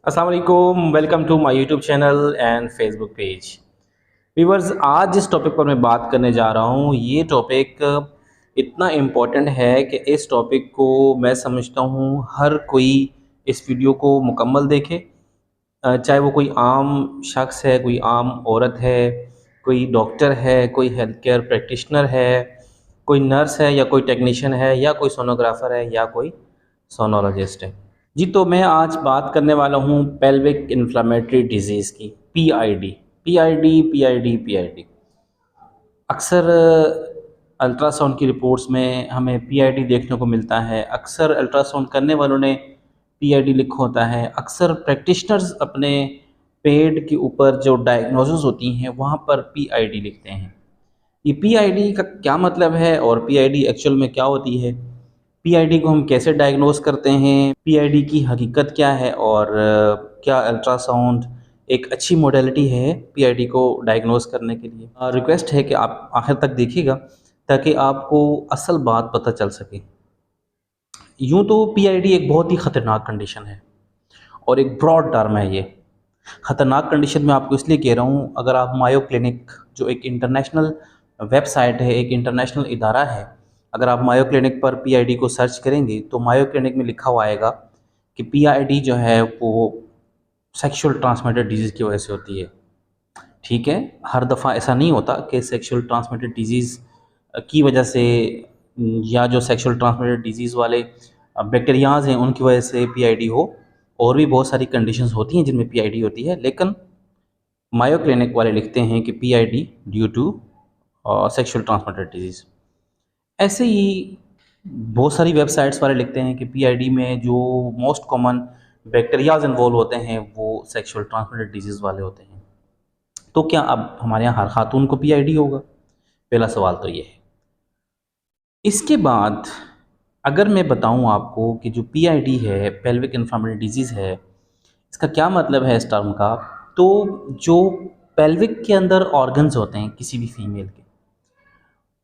अस्सलाम वालेकुम, welcome to my YouTube channel and Facebook page. Viewers, आज जिस टॉपिक पर मैं बात करने जा रहा हूँ, ये टॉपिक इतना इम्पोर्टेंट है कि इस टॉपिक को मैं समझता हूँ हर कोई इस वीडियो को मुकम्मल देखे। चाहे वो कोई आम शख्स है, कोई आम औरत है, कोई डॉक्टर है, कोई हेल्थ केयर प्रैक्टिशनर है, कोई नर्स है या कोई टेक्नीशियन है या कोई सोनोग्राफ़र है या कोई सोनोलॉजिस्ट है। जी, तो मैं आज बात करने वाला हूँ पेल्विक इन्फ्लेमेटरी डिजीज़ की, पीआईडी। PID, PID, PID. अक्सर अल्ट्रासाउंड की रिपोर्ट्स में हमें पीआईडी देखने को मिलता है। अक्सर अल्ट्रासाउंड करने वालों ने पीआईडी लिखा होता है। अक्सर प्रैक्टिशनर्स अपने पेड के ऊपर जो डायग्नोसिस होती हैं, वहाँ पर पीआईडी लिखते हैं। ये पीआईडी का क्या मतलब है और पीआईडी एक्चुअल में क्या होती है? पीआईडी को हम कैसे डायग्नोस करते हैं? पीआईडी की हकीकत क्या है और क्या अल्ट्रासाउंड एक अच्छी मोडेलिटी है पीआईडी को डायग्नोस करने के लिए? रिक्वेस्ट है कि आप आखिर तक देखिएगा ताकि आपको असल बात पता चल सके। यूँ तो पीआईडी एक बहुत ही ख़तरनाक कंडीशन है और एक ब्रॉड टर्म है ये। ख़तरनाक कंडीशन मैं आपको इसलिए कह रहा हूँ, अगर आप मायो क्लिनिक जो एक इंटरनेशनल वेबसाइट है, एक इंटरनेशनल इदारा है, अगर आप मायो क्लिनिक पर पीआईडी को सर्च करेंगे तो मायो क्लिनिक में लिखा हुआ आएगा कि पीआईडी जो है वो सेक्सुअल ट्रांसमिटेड डिजीज़ की वजह से होती है। ठीक है, हर दफ़ा ऐसा नहीं होता कि सेक्सुअल ट्रांसमिटेड डिजीज़ की वजह से या जो सेक्सुअल ट्रांसमिटेड डिजीज़ वाले बैक्टीरियाज़ हैं उनकी वजह से पीआईडी हो। और भी बहुत सारी कंडीशंस होती हैं जिनमें पीआईडी होती है, लेकिन मायो क्लिनिक वाले लिखते हैं कि PID due to sexual transmitted disease. ऐसे ही बहुत सारी वेबसाइट्स वाले लिखते हैं कि पीआईडी में जो मोस्ट कॉमन बैक्टीरियाज इन्वॉल्व होते हैं वो सेक्सुअल ट्रांसमिटेड डिजीज़ वाले होते हैं। तो क्या अब हमारे यहाँ हर खातून को पीआईडी होगा? पहला सवाल तो ये है। इसके बाद अगर मैं बताऊँ आपको कि जो पीआईडी है, पेल्विक इन्फ्लेमेटरी डिजीज़ है, इसका क्या मतलब है इस टर्म का? तो जो पेल्विक के अंदर ऑर्गन्स होते हैं किसी भी फीमेल के,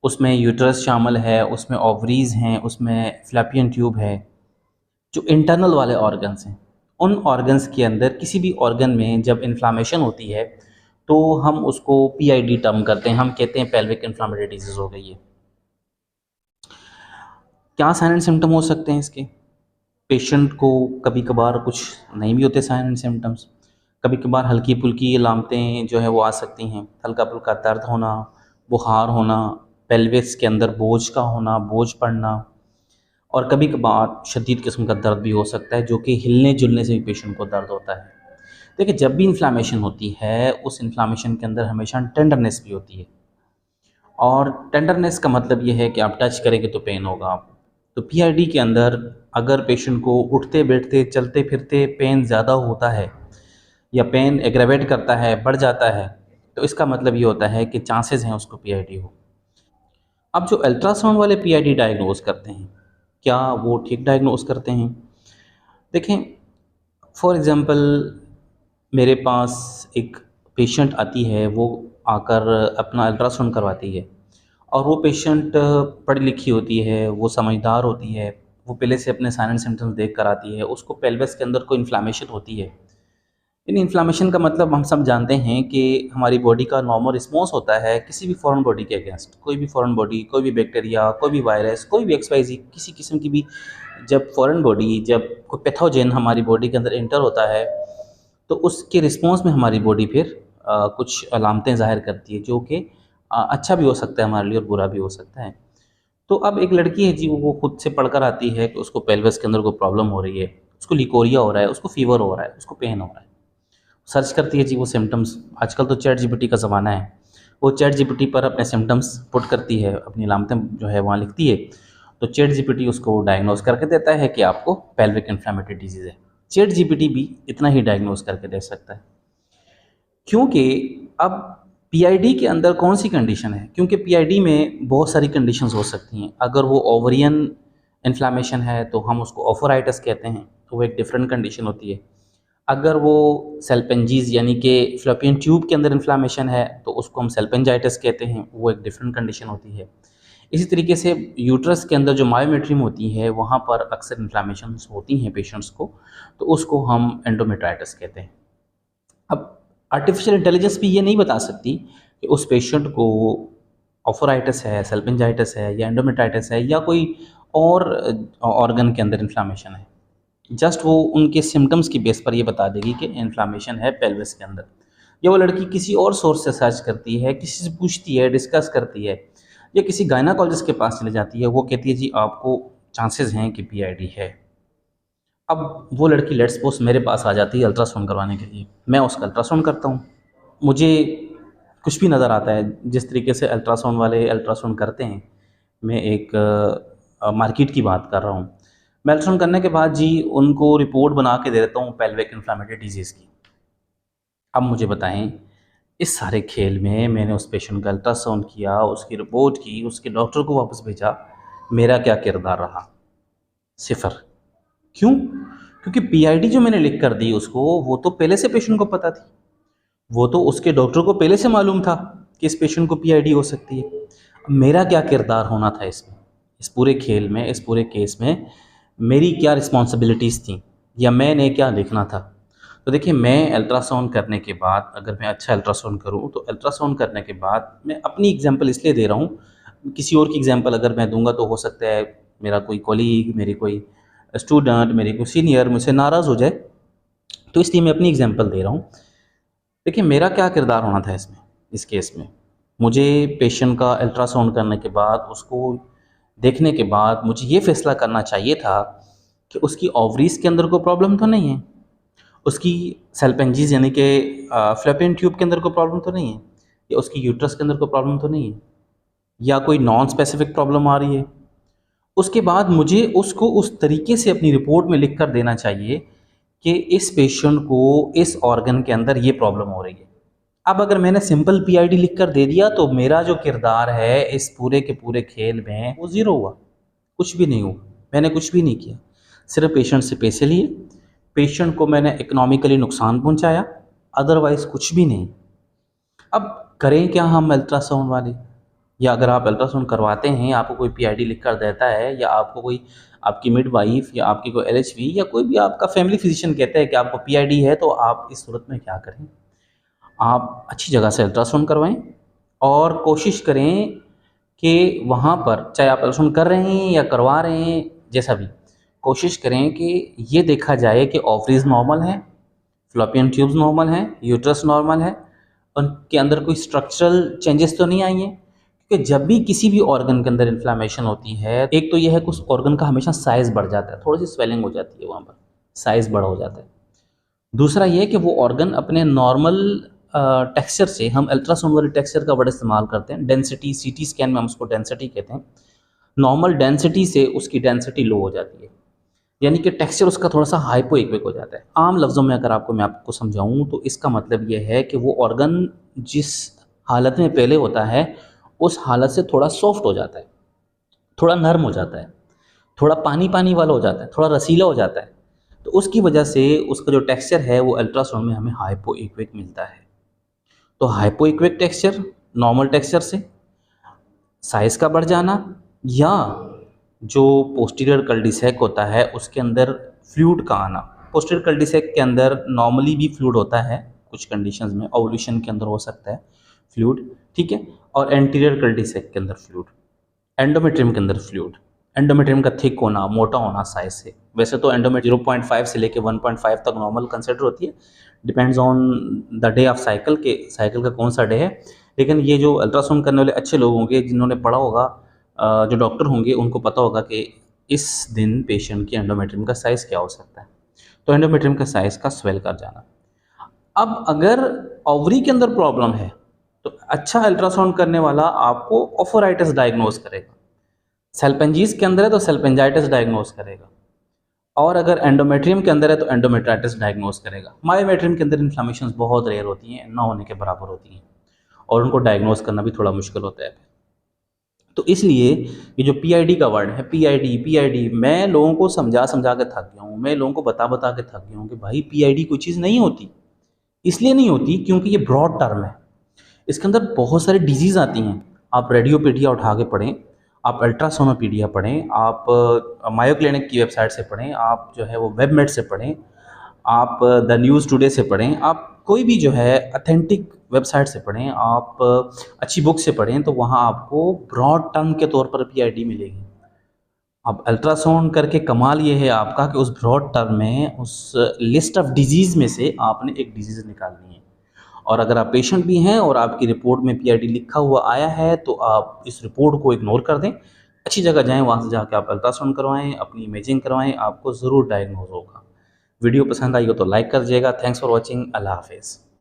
उसमें यूट्रस शामिल है, उसमें ओवरीज़ हैं, उसमें फ़्लैपियन ट्यूब है, जो इंटरनल वाले ऑर्गन्स हैं, उन ऑर्गन्स के अंदर किसी भी ऑर्गन में जब इन्फ्लामेशन होती है तो हम उसको पीआईडी टर्म करते हैं। हम कहते हैं पेल्विक इन्फ्लेमेटरी डिजीज़ हो गई है। क्या साइन एंड सिम्पटम हो सकते हैं इसके? पेशेंट को कभी कभार कुछ नहीं भी होते साइन एंड सिम्टम्स, कभी कभार हल्की फुल्की अलामतें जो है वो आ सकती हैं। हल्का फुल्का दर्द होना, बुखार होना, पेल्विस के अंदर बोझ का होना, बोझ पड़ना, और कभी कभार शदीद किस्म का दर्द भी हो सकता है जो कि हिलने जुलने से भी पेशेंट को दर्द होता है। देखिए, जब भी इन्फ्लामेशन होती है उस इन्फ्लामेशन के अंदर हमेशा टेंडरनेस भी होती है, और टेंडरनेस का मतलब ये है कि आप टच करेंगे तो पेन होगा आपको। तो पीआईडी के अंदर अगर पेशेंट को उठते बैठते चलते फिरते पेन ज़्यादा होता है या पेन एग्रेवेट करता है, बढ़ जाता है, तो इसका मतलब ये होता है कि चांसेस हैं उसको पीआईडी हो। अब जो अल्ट्रासाउंड वाले पीआईडी डायग्नोज करते हैं, क्या वो ठीक डायग्नोज करते हैं? देखें, फॉर एग्ज़ाम्पल मेरे पास एक पेशेंट आती है, वो आकर अपना अल्ट्रासाउंड करवाती है, और वो पेशेंट पढ़ी लिखी होती है, वो समझदार होती है, वो पहले से अपने साइन एंड सिम्पटम्स देख कर आती है, उसको पेल्विस के अंदर कोई इन्फ्लामेशन होती है। इन इन्फ्लामेशन का मतलब हम सब जानते हैं कि हमारी बॉडी का नॉर्मल रिस्पॉन्स होता है किसी भी फॉरेन बॉडी के अगेंस्ट। कोई भी फॉरेन बॉडी, कोई भी बैक्टीरिया, कोई भी वायरस, कोई भी एक्सवाइजी किसी किस्म की भी जब फॉरेन बॉडी, जब कोई पैथोजन हमारी बॉडी के अंदर एंटर होता है तो उसके रिस्पॉन्स में हमारी बॉडी फिर कुछ अलामतें ज़ाहिर करती है, जो कि अच्छा भी हो सकता है हमारे लिए और बुरा भी हो सकता है। तो अब एक लड़की है जी, वो खुद से पढ़कर आती है कि उसको पेल्विस के अंदर कोई प्रॉब्लम हो रही है, उसको लिकोरिया हो रहा है, उसको फ़ीवर हो रहा है, उसको पेन हो रहा है। सर्च करती है जी वो सिम्पटम्स। आजकल तो चैट जीपीटी का ज़माना है, वो चैट जीपीटी पर अपने सिम्पटम्स पुट करती है, अपनी अलामतें जो है वहाँ लिखती है, तो चैट जीपीटी उसको डायग्नोस करके देता है कि आपको पेल्विक इन्फ्लेमेटरी डिजीज़ है। चैट जीपीटी भी इतना ही डायग्नोस करके दे सकता है, क्योंकि अब पीआईडी के अंदर कौन सी कंडीशन है? क्योंकि पीआईडी में बहुत सारी कंडीशंस हो सकती हैं। अगर वो ओवरियन इन्फ्लेमेशन है तो हम उसको ओफोराइटिस कहते हैं, तो वो एक डिफरेंट कंडीशन होती है। अगर वो सेल्पेंजीज यानी कि फ़्लैपियन ट्यूब के अंदर इन्फ्लामेशन है तो उसको हम सेल्पेंजाइटिस कहते हैं, वो एक डिफरेंट कंडीशन होती है। इसी तरीके से यूट्रस के अंदर जो मायोमेट्रियम होती है वहाँ पर अक्सर इन्फ्लामेशंस होती हैं पेशेंट्स को, तो उसको हम एंडोमेट्राइटिस कहते हैं। अब आर्टिफिशियल इंटेलिजेंस भी ये नहीं बता सकती कि उस पेशेंट को ऑफराइटिस है, सल्पिंजाइटिस है या एंडोमेट्राइटिस है या कोई और ऑर्गन के अंदर इन्फ्लामेशन है। जस्ट वो उनके सिम्टम्स की बेस पर ये बता देगी कि इन्फ्लामेशन है पेल्विस के अंदर। या वो लड़की किसी और सोर्स से सर्च करती है, किसी से पूछती है, डिस्कस करती है, या किसी गायनाकोलॉजिस्ट के पास चले जाती है, वो कहती है जी आपको चांसेस हैं कि पीआईडी है। अब वो लड़की लेट्स सपोज मेरे पास आ जाती है अल्ट्रासाउंड करवाने के लिए, मैं उसका अल्ट्रासाउंड करता हूँ, मुझे कुछ भी नज़र आता है। जिस तरीके से अल्ट्रासाउंड वाले अल्ट्रासाउंड करते हैं, मैं एक मार्केट की बात कर रहा हूँ। मैं अल्ट्रासाउंड करने के बाद जी उनको रिपोर्ट बना के दे देता हूँ पेल्विक इन्फ्लेमेटरी डिजीज़ की। अब मुझे बताएं, इस सारे खेल में मैंने उस पेशेंट का अल्ट्रासाउंड किया, उसकी रिपोर्ट की, उसके डॉक्टर को वापस भेजा, मेरा क्या किरदार रहा? सिफ़र। क्यों? क्योंकि पीआईडी जो मैंने लिख कर दी उसको, वो तो पहले से पेशेंट को पता थी, वो तो उसके डॉक्टर को पहले से मालूम था कि इस पेशेंट को पीआईडी हो सकती है। अब मेरा क्या किरदार होना था इसमें, इस पूरे खेल में, इस पूरे केस में मेरी क्या रिस्पॉन्सिबिलिटीज़ थी या मैंने क्या लिखना था? तो देखिए, मैं अल्ट्रासाउंड करने के बाद, अगर मैं अच्छा अल्ट्रासाउंड करूँ तो अल्ट्रासाउंड करने के बाद, मैं अपनी एग्जांपल इसलिए दे रहा हूँ, किसी और की एग्जांपल अगर मैं दूंगा तो हो सकता है मेरा कोई कॉलीग, मेरी कोई स्टूडेंट, मेरी कोई सीनियर मुझसे नाराज़ हो जाए, तो इसलिए मैं अपनी एग्जांपल दे रहा हूँ। देखिए, मेरा क्या किरदार होना था इसमें, इस केस में? मुझे पेशेंट का अल्ट्रासाउंड करने के बाद, उसको देखने के बाद मुझे ये फैसला करना चाहिए था कि उसकी ओवरीज़ के अंदर कोई प्रॉब्लम तो नहीं है, उसकी सेल्पेंजीज़ यानी कि फ़्लैपियन ट्यूब के अंदर कोई प्रॉब्लम तो नहीं है, या उसकी यूट्रस के अंदर कोई प्रॉब्लम तो नहीं है, या कोई नॉन स्पेसिफिक प्रॉब्लम आ रही है। उसके बाद मुझे उसको उस तरीके से अपनी रिपोर्ट में लिख कर देना चाहिए कि इस पेशेंट को इस ऑर्गन के अंदर ये प्रॉब्लम हो रही है। अब अगर मैंने सिंपल पीआईडी लिख कर दे दिया तो मेरा जो किरदार है इस पूरे के पूरे खेल में वो ज़ीरो हुआ, कुछ भी नहीं हुआ, मैंने कुछ भी नहीं किया। सिर्फ पेशेंट से पैसे लिए, पेशेंट को मैंने इकोनॉमिकली नुकसान पहुंचाया, अदरवाइज़ कुछ भी नहीं। अब करें क्या हम अल्ट्रासाउंड वाले? या अगर आप अल्ट्रासाउंड करवाते हैं, आपको कोई पीआईडी लिख कर देता है, या आपको कोई, आपकी मिडवाइफ या आपकी कोई एलएचवी या कोई भी आपका फैमिली फिजिशियन कहता है कि आपको पीआईडी है, तो आप इस सूरत में क्या करें? आप अच्छी जगह से अल्ट्रासाउंड करवाएं और कोशिश करें कि वहाँ पर, चाहे आप अल्ट्रासाउंड कर रहे हैं या करवा रहे हैं, जैसा भी, कोशिश करें कि ये देखा जाए कि ओवरीज नॉर्मल है, फ्लोपियन ट्यूब्स नॉर्मल हैं, यूट्रस नॉर्मल है, उनके अंदर कोई स्ट्रक्चरल चेंजेस तो नहीं आई हैं। क्योंकि जब भी किसी भी ऑर्गन के अंदर इन्फ्लामेशन होती है, एक तो यह है कि उस ऑर्गन का हमेशा साइज़ बढ़ जाता है, थोड़ी सी स्वेलिंग हो जाती है, वहाँ पर साइज़ बड़ा हो जाता है। दूसरा ये है कि वो ऑर्गन अपने नॉर्मल टेक्सचर से, हम अल्ट्रासाउंड वाले टेक्सचर का बड़ा इस्तेमाल करते हैं, डेंसिटी, सीटी स्कैन में हम उसको डेंसिटी कहते हैं, नॉर्मल डेंसिटी से उसकी डेंसिटी लो हो जाती है, यानी कि टेक्सचर उसका थोड़ा सा हाइपो एक्विक हो जाता है। आम लफ्ज़ों में अगर मैं आपको समझाऊँ तो इसका मतलब ये है कि वो ऑर्गन जिस हालत में पहले होता है उस हालत से थोड़ा सॉफ्ट हो जाता है, थोड़ा नर्म हो जाता है, थोड़ा पानी पानी वाला हो जाता है, थोड़ा रसीला हो जाता है। तो उसकी वजह से उसका जो टेक्सचर है वो अल्ट्रासाउंड में हमें हाइपो एक्विक मिलता है। तो हाइपो एक्विक टेक्सचर नॉर्मल टेक्सचर से साइज़ का बढ़ जाना, या जो पोस्टीरियर कल्डिसेक होता है उसके अंदर फ्लूइड का आना। पोस्टीरियर कल्डिसेक के अंदर नॉर्मली भी फ्लूइड होता है, कुछ कंडीशंस में ओवल्यूशन के अंदर हो सकता है फ्लूइड, ठीक है, और एंटीरियर कल्डिसेक के अंदर फ्लूइड, एंडोमेट्रियम के अंदर फ्लूइड, एंडोमेट्रियम का थिक होना, मोटा होना साइज से। वैसे तो एंडोमेट्रियम 0.5 से लेकर 1.5 तक नॉर्मल कंसिडर होती है, depends on the day of cycle, के साइकिल का कौन सा डे है। लेकिन ये जो अल्ट्रासाउंड करने वाले अच्छे लोग होंगे, जिन्होंने पढ़ा होगा, जो डॉक्टर होंगे, उनको पता होगा कि इस दिन पेशेंट की एंडोमेट्रियम का साइज़ क्या हो सकता है। तो एंडोमेट्रियम का साइज़ का स्वेल कर जाना। अब अगर ओवरी के अंदर प्रॉब्लम है तो अच्छा अल्ट्रासाउंड करने वाला आपको ओफोराइटिस डायग्नोज करेगा, सेल्पेंजीज के अंदर है तो सेल्पेंजाइटिस डायग्नोज करेगा, और अगर एंडोमेट्रियम के अंदर है तो एंडोमेट्राइटिस डायग्नोज करेगा। मायोमेट्रियम के अंदर इन्फ्लामेशन बहुत रेयर होती हैं, ना होने के बराबर होती हैं, और उनको डायग्नोज करना भी थोड़ा मुश्किल होता है। तो इसलिए ये जो पीआईडी का वर्ड है, पीआईडी पीआईडी, मैं लोगों को समझा समझा के थक गया हूँ, मैं लोगों को बता बता के थक गया हूँ कि भाई पीआईडी कोई चीज़ नहीं होती। इसलिए नहीं होती क्योंकि ये ब्रॉड टर्म है, इसके अंदर बहुत सारी डिजीज़ आती हैं। आप रेडियोपेडिया उठा के पढ़ें, आप अल्ट्रासोनोपीडिया पढ़ें, आप मायो क्लिनिक की वेबसाइट से पढ़ें, आप जो है वो वेबमेड से पढ़ें, आप द न्यूज़ टुडे से पढ़ें, आप कोई भी जो है ऑथेंटिक वेबसाइट से पढ़ें, आप अच्छी बुक से पढ़ें, तो वहाँ आपको ब्रॉड टर्म के तौर पर पीआईडी मिलेगी। अब अल्ट्रासाउंड करके कमाल ये है आपका कि उस ब्रॉड टर्म में उस लिस्ट ऑफ डिजीज़ में से आपने एक डिजीज़ निकालनी है। और अगर आप पेशेंट भी हैं और आपकी रिपोर्ट में पीआईडी लिखा हुआ आया है, तो आप इस रिपोर्ट को इग्नोर कर दें। अच्छी जगह जाएँ, वहाँ से जाके आप अल्ट्रासाउंड करवाएँ, अपनी इमेजिंग करवाएँ, आपको ज़रूर डायग्नोज़ होगा। वीडियो पसंद आई हो तो लाइक कर दीजिएगा। Thanks for watching. अल्लाह हाफ़िज़।